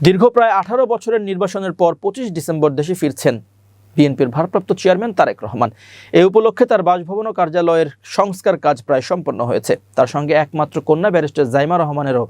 দীর্ঘ প্রায় 18 বছরের নির্বাসনের পর 25 ডিসেম্বর দেশে ফিরছেন বিএনপির ভারপ্রাপ্ত চেয়ারম্যান তারেক রহমান। এই উপলক্ষে তার বাসভবন ও কার্যালয়ের সংস্কার কাজ প্রায় সম্পন্ন হয়েছে। তার সঙ্গে একমাত্র কন্যা ব্যারিস্টার জাইমা রহমানেরও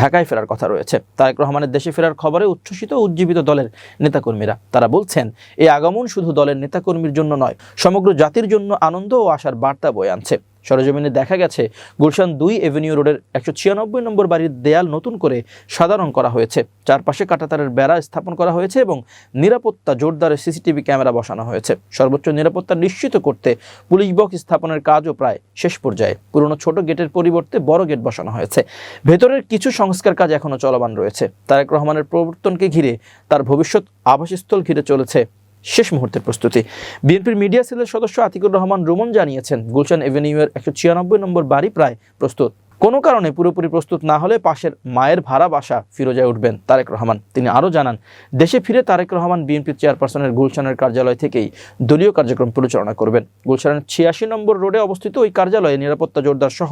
ঢাকায় ফেরার কথা রয়েছে। তারেক রহমানের দেশে ফেরার খবরে উচ্ছ্বসিত উজ্জীবিত দলের নেতাকর্মীরা। তারা বলছেন, এই আগমন শুধু দলের নেতাকর্মীর জন্য নয়, সমগ্র জাতির জন্য আনন্দ ও আশার বার্তা বয়ে আনছে। সরেজমিনে দেখা গেছে, গুলশান 2 এভিনিউ রোডের 196 নম্বর বাড়ির দেয়াল নতুন করে সাদা রং করা হয়েছে, চারপাশে কাঁটাতারের বেড়া স্থাপন করা হয়েছে এবং নিরাপত্তা জোরদারে সিসিটিভি ক্যামেরা বসানো হয়েছে। সর্বোচ্চ নিরাপত্তা নিশ্চিত করতে পুলিশ বক্স স্থাপনের কাজও প্রায় শেষ পর্যায়ে। পুরনো ছোট গেটের পরিবর্তে বড় গেট বসানো হয়েছে। ভেতরের কিছু সংস্কার কাজ এখনো চলমান রয়েছে। তারেক রহমানের প্রবর্তনকে ঘিরে তার ভবিষ্যৎ আবাসস্থল ঘিরে চলেছে শেষ মুহূর্তের প্রস্তুতি। বিএনপির মিডিয়া সেলের সদস্য আতিকুর রহমান রুমন জানিয়েছেন, গুলশান এভিনিউয়ের 196 নম্বর বাড়ি প্রায় প্রস্তুত। কোনো কারণে পুরোপুরি প্রস্তুত না হলে পাশের মায়ের ভাড়া বাসা ফিরোজায় উঠবেন তারেক রহমান। তিনি আরও জানান, দেশে ফিরে তারেক রহমান বিএনপির চেয়ারপারসনের গুলশানের কার্যালয় থেকেই দলীয় কার্যক্রম পরিচালনা করবেন। গুলশানের 86 নম্বর রোডে অবস্থিত ওই কার্যালয়ে নিরাপত্তা জোরদার সহ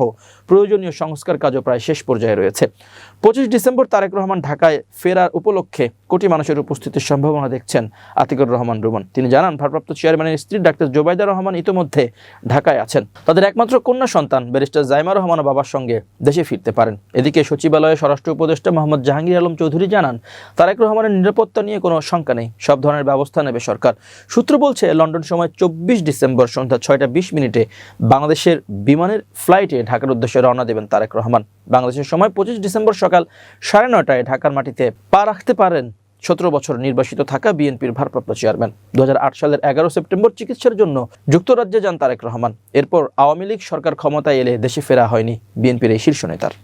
প্রয়োজনীয় সংস্কার কাজও প্রায় শেষ পর্যায়ে রয়েছে। 25 ডিসেম্বর তারেক রহমান ঢাকায় ফেরার উপলক্ষে কোটি মানুষের উপস্থিতির সম্ভাবনা দেখছেন আতিকুর রহমান রুমন। তিনি জানান, ভারপ্রাপ্ত চেয়ারম্যানের স্ত্রী ডাক্তার জোবাইদা রহমান ইতোমধ্যে ঢাকায় আছেন। তাদের একমাত্র কন্যা সন্তান ব্যারিস্টার জাইমা রহমান বাবার সঙ্গে দেশে ফিরতে পারেন। এদিকে সচিবালয়ে স্বরাষ্ট্র উপদেষ্টা মোহাম্মদ জাহাঙ্গীর আলম চৌধুরী জানান, তারেক রহমানের নিরাপত্তা নিয়ে কোনো শঙ্কা নেই, সব ধরনের ব্যবস্থা নেবে সরকার। সূত্র বলছে, লন্ডন সময় 24 ডিসেম্বর সন্ধ্যা 6টা 20 মিনিটে বাংলাদেশের বিমানের ফ্লাইটে ঢাকার উদ্দেশ্যে রওনা দেবেন তারেক রহমান। বাংলাদেশের সময় 25 ডিসেম্বর সকাল 9:30টায় ঢাকার মাটিতে পা রাখতে পারেন 17 বছর নির্বাসিত থাকা বিএনপির ভারপ্রাপ্ত চেয়ারম্যান। 2008 সালের 11 সেপ্টেম্বর চিকিৎসার জন্য যুক্তরাজ্যে যান তারেক রহমান। এরপর আওয়ামী লীগ সরকার ক্ষমতায় এলে দেশে ফেরা হয়নি বিএনপির এই শীর্ষ নেতার।